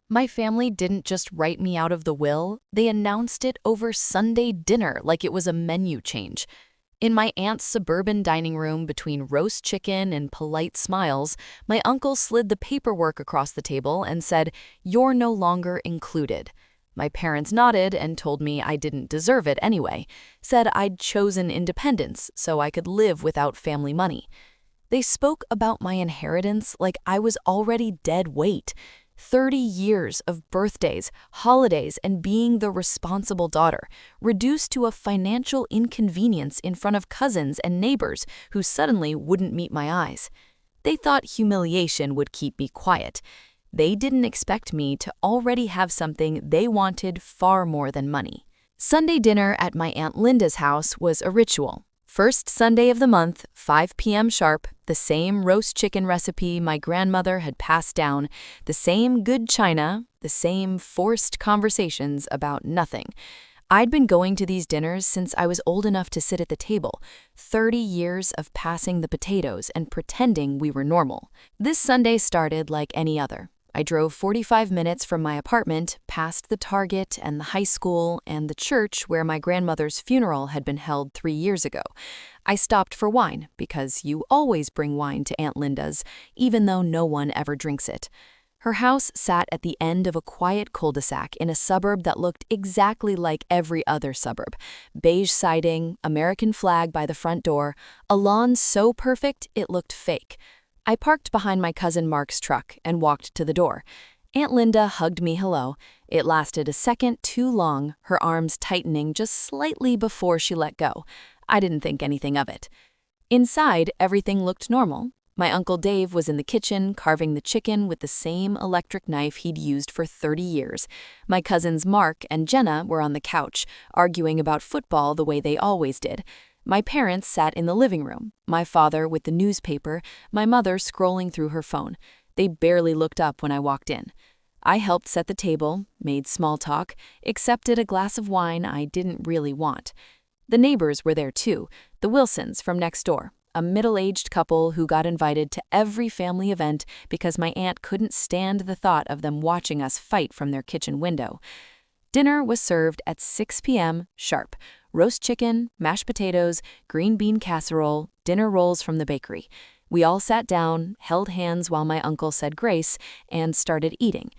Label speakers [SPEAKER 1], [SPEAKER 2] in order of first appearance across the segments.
[SPEAKER 1] My family didn't just write me out of the will, they announced it over Sunday dinner like it was a menu change. In my aunt's suburban dining room, between roast chicken and polite smiles, my uncle slid the paperwork across the table and said, "You're no longer included." My parents nodded and told me I didn't deserve it anyway, said I'd chosen independence so I could live without family money. They spoke about my inheritance like I was already dead weight. 30 years of birthdays, holidays, and being the responsible daughter, reduced to a financial inconvenience in front of cousins and neighbors who suddenly wouldn't meet my eyes. They thought humiliation would keep me quiet. They didn't expect me to already have something they wanted far more than money. Sunday dinner at my Aunt Linda's house was a ritual. First Sunday of the month, 5 p.m. sharp, the same roast chicken recipe my grandmother had passed down, the same good china, the same forced conversations about nothing. I'd been going to these dinners since I was old enough to sit at the table, 30 years of passing the potatoes and pretending we were normal. This Sunday started like any other. I drove 45 minutes from my apartment, past the Target and the high school and the church where my grandmother's funeral had been held 3 years ago. I stopped for wine, because you always bring wine to Aunt Linda's, even though no one ever drinks it. Her house sat at the end of a quiet cul-de-sac in a suburb that looked exactly like every other suburb. Beige siding, American flag by the front door, a lawn so perfect it looked fake. I parked behind my cousin Mark's truck and walked to the door. Aunt Linda hugged me hello. It lasted a second too long, her arms tightening just slightly before she let go. I didn't think anything of it. Inside, everything looked normal. My Uncle Dave was in the kitchen, carving the chicken with the same electric knife he'd used for 30 years. My cousins Mark and Jenna were on the couch, arguing about football the way they always did. My parents sat in the living room, my father with the newspaper, my mother scrolling through her phone. They barely looked up when I walked in. I helped set the table, made small talk, accepted a glass of wine I didn't really want. The neighbors were there too, the Wilsons from next door, a middle-aged couple who got invited to every family event because my aunt couldn't stand the thought of them watching us fight from their kitchen window. Dinner was served at 6 p.m. sharp. Roast chicken, mashed potatoes, green bean casserole, dinner rolls from the bakery. We all sat down, held hands while my uncle said grace, and started eating.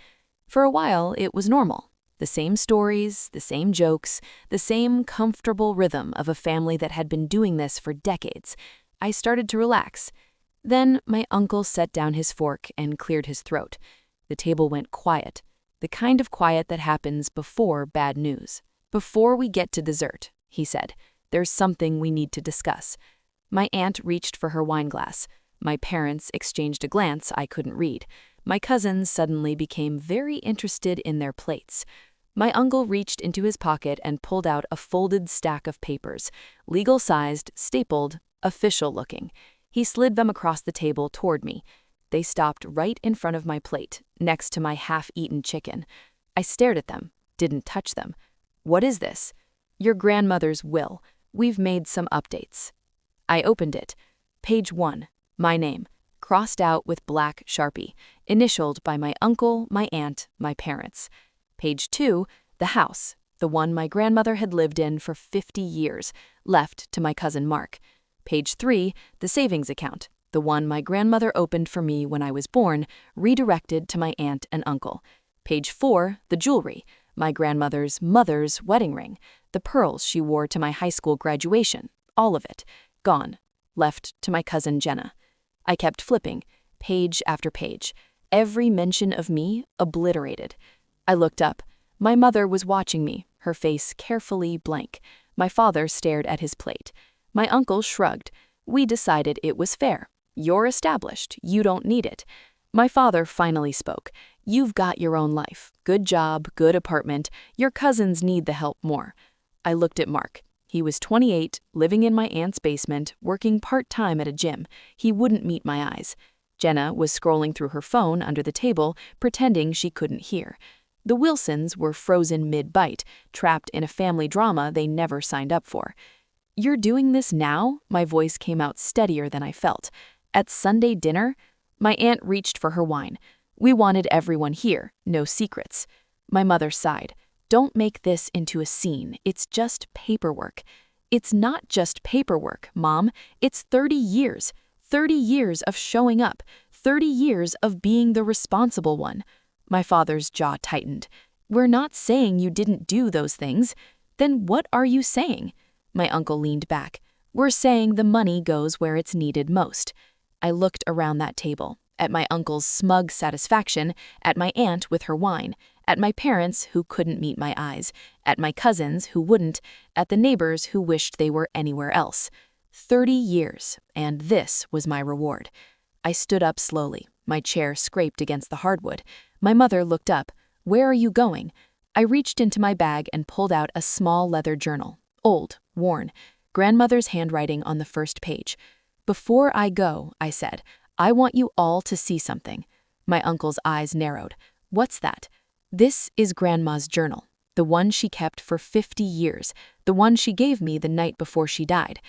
[SPEAKER 1] For a while, it was normal. The same stories, the same jokes, the same comfortable rhythm of a family that had been doing this for decades. I started to relax. Then my uncle set down his fork and cleared his throat. The table went quiet, the kind of quiet that happens before bad news. "Before we get to dessert," he said, "there's something we need to discuss." My aunt reached for her wine glass. My parents exchanged a glance I couldn't read. My cousins suddenly became very interested in their plates. My uncle reached into his pocket and pulled out a folded stack of papers, legal-sized, stapled, official-looking. He slid them across the table toward me. They stopped right in front of my plate, next to my half-eaten chicken. I stared at them, didn't touch them. "What is this?" "Your grandmother's will. We've made some updates." I opened it. Page 1. My name, crossed out with black sharpie, initialed by my uncle, my aunt, my parents. Page 2. The house, the one my grandmother had lived in for 50 years, left to my cousin Mark. Page 3. The savings account, the one my grandmother opened for me when I was born, redirected to my aunt and uncle. Page 4. The jewelry, my grandmother's mother's wedding ring, the pearls she wore to my high school graduation, all of it, gone, left to my cousin Jenna. I kept flipping, page after page, every mention of me obliterated. I looked up. My mother was watching me, her face carefully blank. My father stared at his plate. My uncle shrugged. "We decided it was fair. You're established. You don't need it." My father finally spoke. "You've got your own life. Good job, good apartment. Your cousins need the help more." I looked at Mark. He was 28, living in my aunt's basement, working part-time at a gym. He wouldn't meet my eyes. Jenna was scrolling through her phone under the table, pretending she couldn't hear. The Wilsons were frozen mid-bite, trapped in a family drama they never signed up for. "You're doing this now?" My voice came out steadier than I felt. "At Sunday dinner?" My aunt reached for her wine. We wanted everyone here, no secrets. My mother sighed. Don't make this into a scene, it's just paperwork. It's not just paperwork, Mom. It's 30 years. 30 years of showing up. 30 years of being the responsible one. My father's jaw tightened. We're not saying you didn't do those things. Then what are you saying? My uncle leaned back. We're saying the money goes where it's needed most. I looked around that table, at my uncle's smug satisfaction, at my aunt with her wine, at my parents who couldn't meet my eyes, at my cousins who wouldn't, at the neighbors who wished they were anywhere else. 30 years, and this was my reward. I stood up slowly. My chair scraped against the hardwood. My mother looked up. Where are you going? I reached into my bag and pulled out a small leather journal. Old, worn. Grandmother's handwriting on the first page. Before I go, I said, I want you all to see something. My uncle's eyes narrowed. What's that? This is Grandma's journal, the one she kept for 50 years, the one she gave me the night before she died.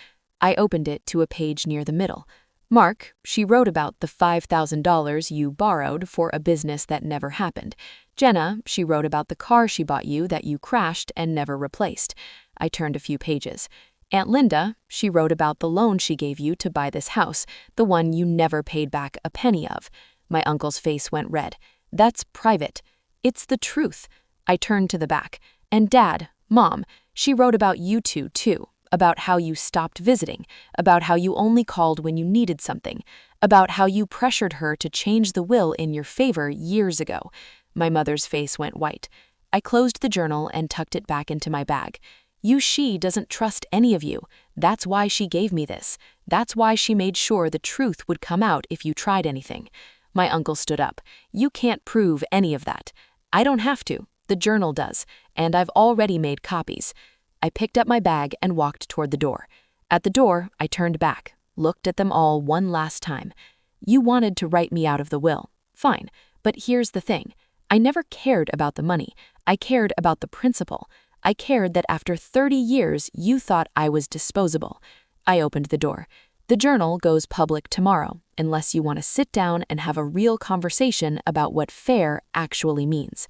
[SPEAKER 1] I opened it to a page near the middle. Mark, she wrote about the $5,000 you borrowed for a business that never happened. Jenna, she wrote about the car she bought you that you crashed and never replaced. I turned a few pages. Aunt Linda, she wrote about the loan she gave you to buy this house, the one you never paid back a penny of. My uncle's face went red. That's private. It's the truth. I turned to the back. And Dad, Mom, she wrote about you two, too. About how you stopped visiting, about how you only called when you needed something, about how you pressured her to change the will in your favor years ago. My mother's face went white. I closed the journal and tucked it back into my bag. She doesn't trust any of you. That's why she gave me this. That's why she made sure the truth would come out if you tried anything. My uncle stood up. You can't prove any of that. I don't have to. The journal does, and I've already made copies. I picked up my bag and walked toward the door. At the door, I turned back, looked at them all one last time. You wanted to write me out of the will. Fine, but here's the thing. I never cared about the money. I cared about the principle. I cared that after 30 years, you thought I was disposable. I opened the door. The journal goes public tomorrow, unless you want to sit down and have a real conversation about what fair actually means.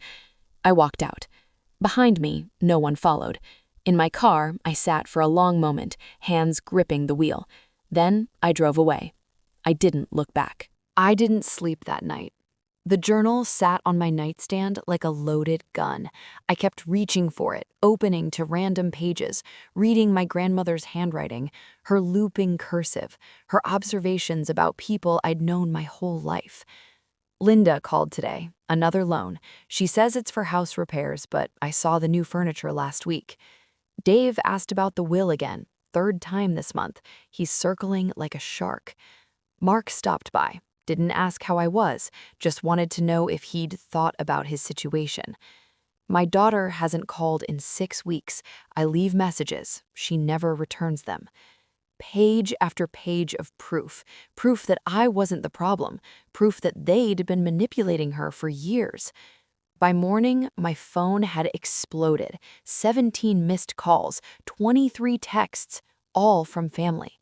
[SPEAKER 1] I walked out. Behind me, no one followed. In my car, I sat for a long moment, hands gripping the wheel. Then I drove away. I didn't look back. I didn't sleep that night. The journal sat on my nightstand like a loaded gun. I kept reaching for it, opening to random pages, reading my grandmother's handwriting, her looping cursive, her observations about people I'd known my whole life. Linda called today, another loan. She says it's for house repairs, but I saw the new furniture last week. Dave asked about the will again, third time this month. He's circling like a shark. Mark stopped by, didn't ask how I was, just wanted to know if he'd thought about his situation. My daughter hasn't called in 6 weeks. I leave messages. She never returns them. Page after page of proof that I wasn't the problem, proof that they'd been manipulating her for years. By morning, my phone had exploded. 17 missed calls, 23 texts, all from family.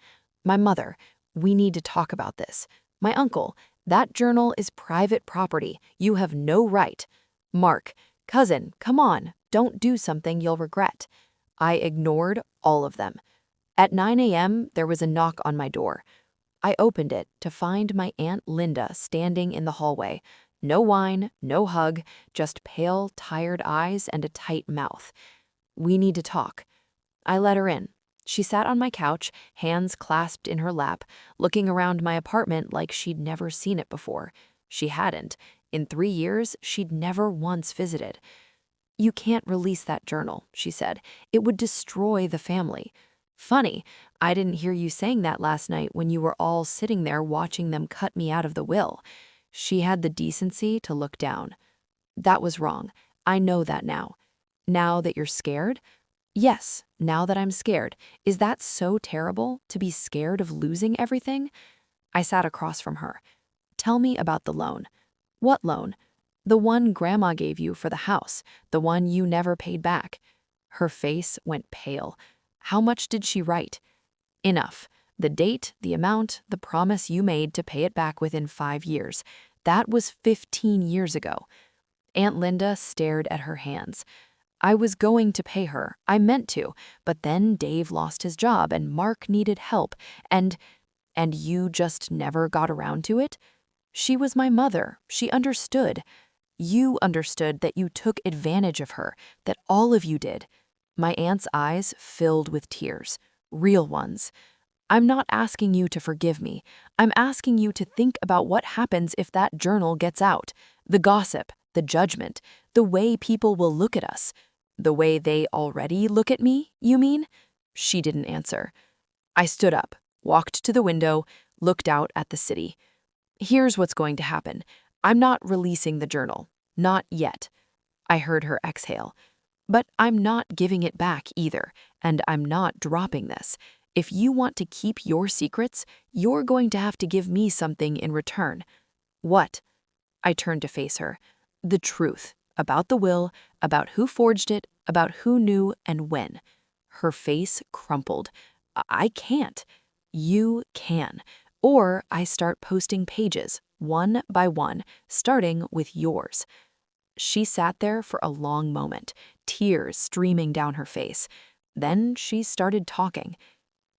[SPEAKER 1] My mother, we need to talk about this. My uncle, that journal is private property. You have no right. Mark, cousin, come on, don't do something you'll regret. I ignored all of them. At 9 a.m., there was a knock on my door. I opened it to find my Aunt Linda standing in the hallway. No wine, no hug, just pale, tired eyes and a tight mouth. We need to talk. I let her in. She sat on my couch, hands clasped in her lap, looking around my apartment like she'd never seen it before. She hadn't. In 3 years, she'd never once visited. You can't release that journal, she said. It would destroy the family. Funny, I didn't hear you saying that last night when you were all sitting there watching them cut me out of the will. She had the decency to look down. That was wrong. I know that now. Now that you're scared? Yes, now that I'm scared. Is that so terrible, to be scared of losing everything? I sat across from her. Tell me about the loan. What loan? The one Grandma gave you for the house, the one you never paid back. Her face went pale. How much did she write? Enough. The date, the amount, the promise you made to pay it back within 5 years. That was 15 years ago. Aunt Linda stared at her hands. I was going to pay her. I meant to. But then Dave lost his job and Mark needed help. And you just never got around to it? She was my mother. She understood. You understood that you took advantage of her, that all of you did. My aunt's eyes filled with tears. Real ones. I'm not asking you to forgive me. I'm asking you to think about what happens if that journal gets out. The gossip, the judgment, the way people will look at us. The way they already look at me, you mean? She didn't answer. I stood up, walked to the window, looked out at the city. Here's what's going to happen. I'm not releasing the journal. Not yet. I heard her exhale. But I'm not giving it back either, and I'm not dropping this. If you want to keep your secrets, you're going to have to give me something in return. What? I turned to face her. The truth. About the will, about who forged it, about who knew and when. Her face crumpled. I can't. You can. Or I start posting pages, one by one, starting with yours. She sat there for a long moment, tears streaming down her face. Then she started talking.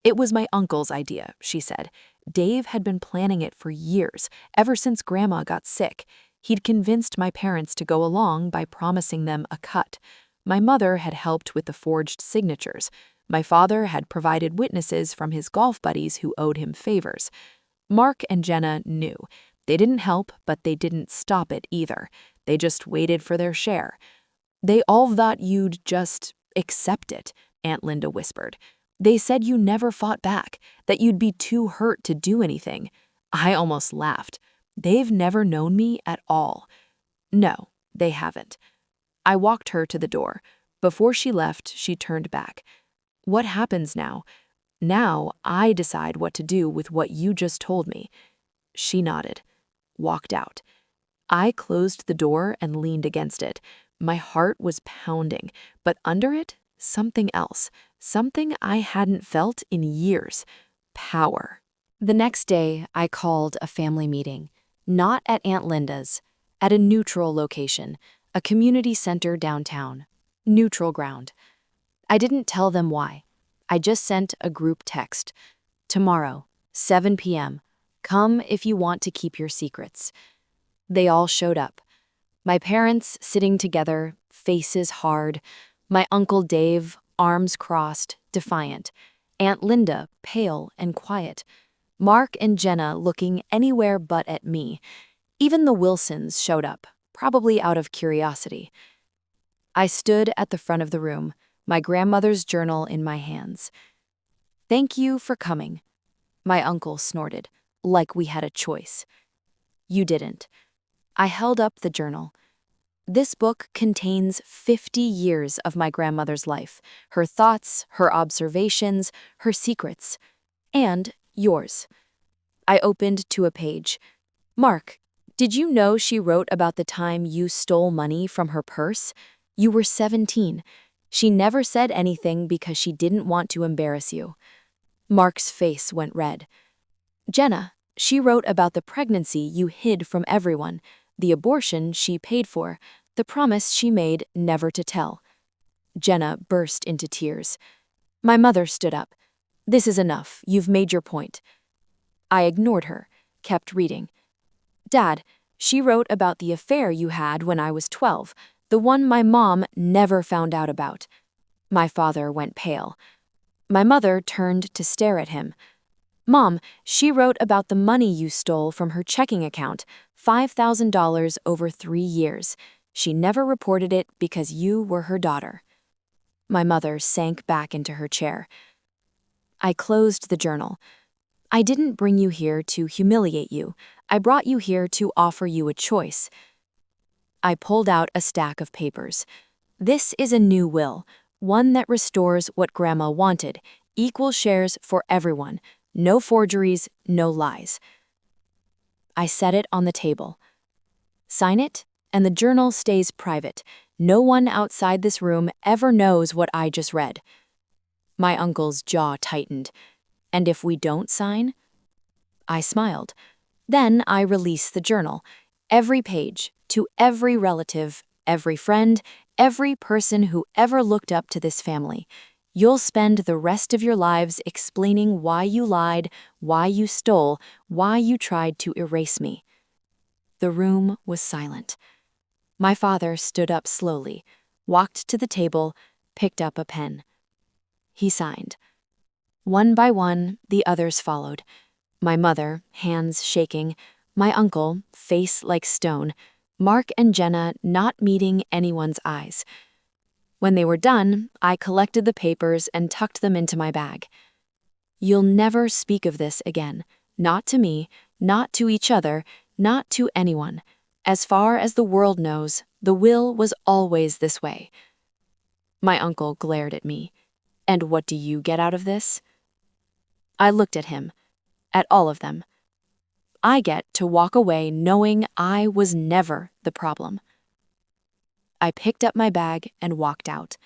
[SPEAKER 1] It was my uncle's idea, she said. Dave had been planning it for years, ever since Grandma got sick. He'd convinced my parents to go along by promising them a cut. My mother had helped with the forged signatures. My father had provided witnesses from his golf buddies who owed him favors. Mark and Jenna knew. They didn't help, but they didn't stop it either. They just waited for their share. They all thought you'd just accept it, Aunt Linda whispered. They said you never fought back, that you'd be too hurt to do anything. I almost laughed. They've never known me at all. No, they haven't. I walked her to the door. Before she left, she turned back. What happens now? Now I decide what to do with what you just told me. She nodded, walked out. I closed the door and leaned against it. My heart was pounding, but under it, something else, something I hadn't felt in years. Power. The next day, I called a family meeting. Not at Aunt Linda's, at a neutral location, a community center downtown. Neutral ground. I didn't tell them why. I just sent a group text. Tomorrow, 7 p.m. Come if you want to keep your secrets. They all showed up. My parents sitting together, faces hard. My Uncle Dave, arms crossed, defiant. Aunt Linda, pale and quiet. Mark and Jenna looking anywhere but at me. Even the Wilsons showed up, probably out of curiosity. I stood at the front of the room, my grandmother's journal in my hands. Thank you for coming. My uncle snorted, like we had a choice. You didn't. I held up the journal. This book contains 50 years of my grandmother's life, her thoughts, her observations, her secrets, and yours. I opened to a page. Mark, did you know she wrote about the time you stole money from her purse? You were 17. She never said anything because she didn't want to embarrass you. Mark's face went red. Jenna, she wrote about the pregnancy you hid from everyone, the abortion she paid for, the promise she made never to tell. Jenna burst into tears. My mother stood up. This is enough. You've made your point. I ignored her, kept reading. Dad, she wrote about the affair you had when I was 12, the one my mom never found out about. My father went pale. My mother turned to stare at him. Mom, she wrote about the money you stole from her checking account, $5,000 over 3 years. She never reported it because you were her daughter. My mother sank back into her chair. I closed the journal. I didn't bring you here to humiliate you. I brought you here to offer you a choice. I pulled out a stack of papers. This is a new will, one that restores what Grandma wanted, equal shares for everyone, no forgeries, no lies. I set it on the table. Sign it, and the journal stays private. No one outside this room ever knows what I just read. My uncle's jaw tightened. And if we don't sign? I smiled. Then I released the journal.
[SPEAKER 2] Every page, to every relative, every friend, every person who ever looked up to this family. You'll spend the rest of your lives explaining why you lied, why you stole, why you tried to erase me. The room was silent. My father stood up slowly, walked to the table, picked up a pen. He signed. One by one, the others followed. My mother, hands shaking, my uncle, face like stone, Mark and Jenna not meeting anyone's eyes. When they were done, I collected the papers and tucked them into my bag. You'll never speak of this again. Not to me, not to each other, not to anyone. As far as the world knows, the will was always this way. My uncle glared at me. And what do you get out of this? I looked at him, at all of them. I get to walk away knowing I was never the problem. I picked up my bag and walked out.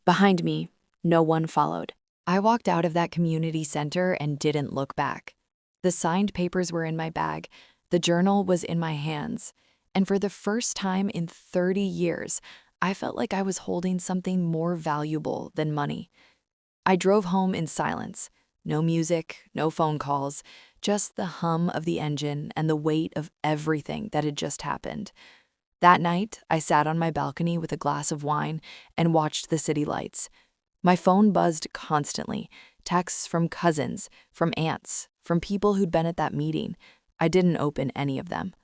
[SPEAKER 2] Behind me, no one followed.
[SPEAKER 1] I walked out of that community center and didn't look back. The signed papers were in my bag, the journal was in my hands, and for the first time in 30 years, I felt like I was holding something more valuable than money. I drove home in silence. No music, no phone calls, just the hum of the engine and the weight of everything that had just happened. That night, I sat on my balcony with a glass of wine and watched the city lights. My phone buzzed constantly, texts from cousins, from aunts, from people who'd been at that meeting. I didn't open any of them.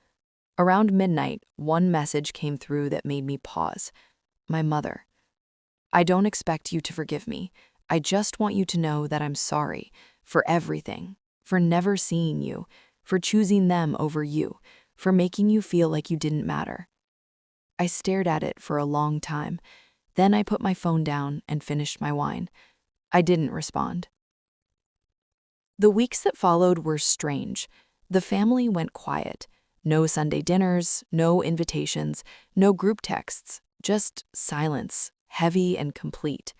[SPEAKER 1] Around midnight, one message came through that made me pause. My mother. I don't expect you to forgive me. I just want you to know that I'm sorry for everything, for never seeing you, for choosing them over you, for making you feel like you didn't matter. I stared at it for a long time. Then I put my phone down and finished my wine. I didn't respond. The weeks that followed were strange. The family went quiet. No Sunday dinners, no invitations, no group texts, just silence, heavy and complete.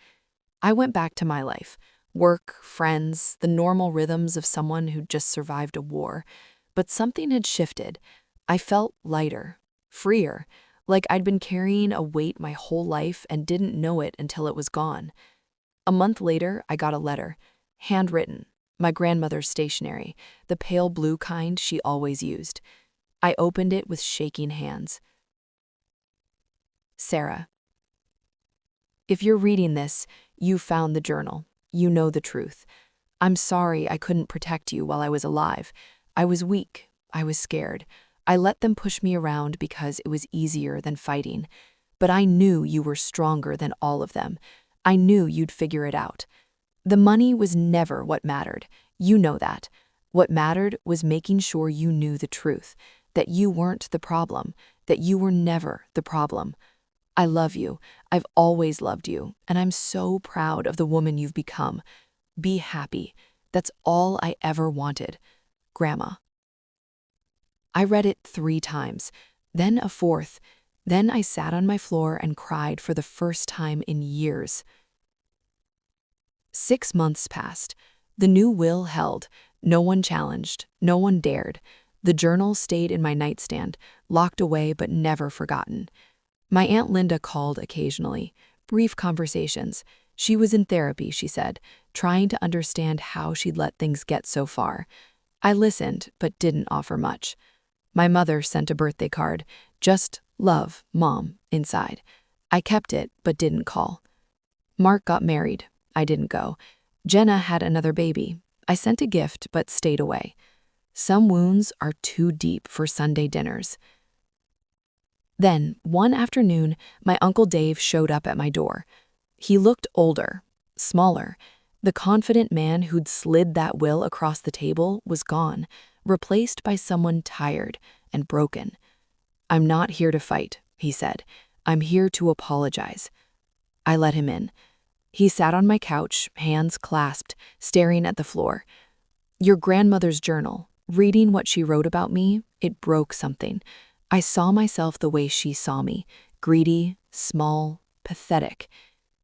[SPEAKER 1] I went back to my life, work, friends, the normal rhythms of someone who'd just survived a war. But something had shifted. I felt lighter, freer, like I'd been carrying a weight my whole life and didn't know it until it was gone. A month later, I got a letter, handwritten, my grandmother's stationery, the pale blue kind she always used. I opened it with shaking hands. Sarah. If you're reading this, you found the journal. You know the truth. I'm sorry I couldn't protect you while I was alive. I was weak. I was scared. I let them push me around because it was easier than fighting. But I knew you were stronger than all of them. I knew you'd figure it out. The money was never what mattered. You know that. What mattered was making sure you knew the truth, that you weren't the problem, that you were never the problem. I love you. I've always loved you, and I'm so proud of the woman you've become. Be happy. That's all I ever wanted. Grandma. I read it 3 times, then a 4th. Then I sat on my floor and cried for the first time in years. 6 months passed. The new will held. No one challenged. No one dared. The journal stayed in my nightstand, locked away but never forgotten. My Aunt Linda called occasionally. Brief conversations. She was in therapy, she said, trying to understand how she'd let things get so far. I listened, but didn't offer much. My mother sent a birthday card. Just, love, Mom, inside. I kept it, but didn't call. Mark got married. I didn't go. Jenna had another baby. I sent a gift, but stayed away. Some wounds are too deep for Sunday dinners. Then, one afternoon, my Uncle Dave showed up at my door. He looked older, smaller. The confident man who'd slid that will across the table was gone, replaced by someone tired and broken. "I'm not here to fight," he said. "I'm here to apologize." I let him in. He sat on my couch, hands clasped, staring at the floor. Your grandmother's journal, reading what she wrote about me, it broke something. I saw myself the way she saw me, greedy, small, pathetic.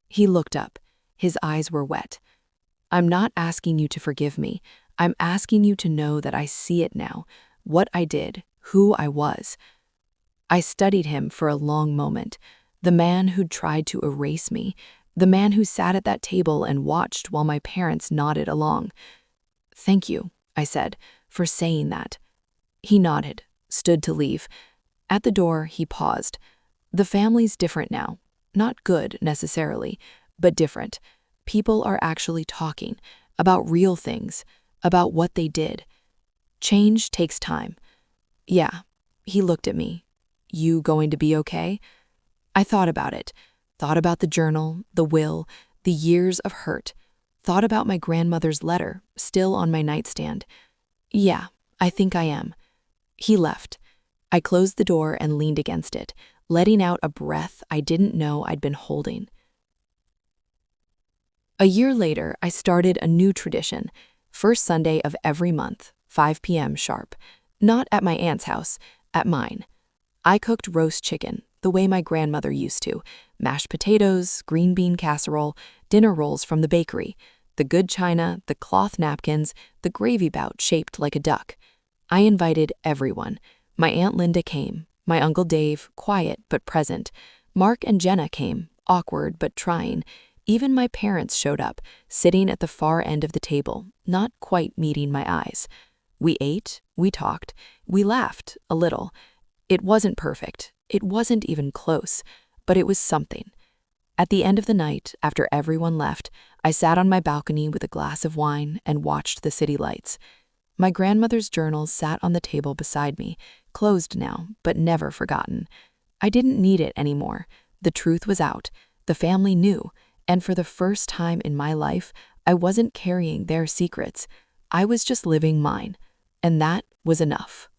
[SPEAKER 1] He looked up. His eyes were wet. "I'm not asking you to forgive me. I'm asking you to know that I see it now. What I did,
[SPEAKER 2] who I was. I studied him for a long moment, the man who'd tried to erase me, the man who sat at that table and watched while my parents nodded along. "Thank you," I said, "for saying that." He nodded, stood to leave. At the door, he paused. "The family's different now. Not good, necessarily, but different. People are actually talking about real things, about what they did. Change takes time." "Yeah." He looked at me. "You going to be okay?" I thought about it. Thought about the journal, the will, the years of hurt. Thought about my grandmother's letter, still on my nightstand. "Yeah, I think I am." He left. I closed the door and leaned against it, letting out a breath I didn't know I'd been holding. A year later, I started a new tradition. First Sunday of every month, 5 p.m. sharp. Not at my aunt's house, at mine. I cooked roast chicken, the way my grandmother used to. Mashed potatoes, green bean casserole, dinner rolls from the bakery. The good china, the cloth napkins, the gravy bout shaped like a duck. I invited everyone. My Aunt Linda came. My Uncle Dave, quiet but present. Mark and Jenna came, awkward but trying. Even my parents showed up, sitting at the far end of the table, not quite meeting my eyes. We ate, we talked, we laughed a little. It wasn't perfect, it wasn't even close, but it was something. At the end of the night, after everyone left, I sat on my balcony with a glass of wine and watched the city lights. My grandmother's journals sat on the table beside me, closed now, but never forgotten. I didn't need it anymore. The truth was out. The family knew. And for the first time in my life, I wasn't carrying their secrets. I was just living mine. And that was enough.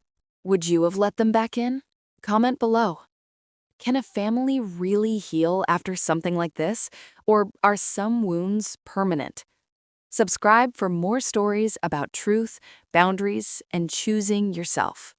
[SPEAKER 1] Would you have let them back in? Comment below. Can a family really heal after something like this? Or are some wounds permanent? Subscribe for more stories about truth, boundaries, and choosing yourself.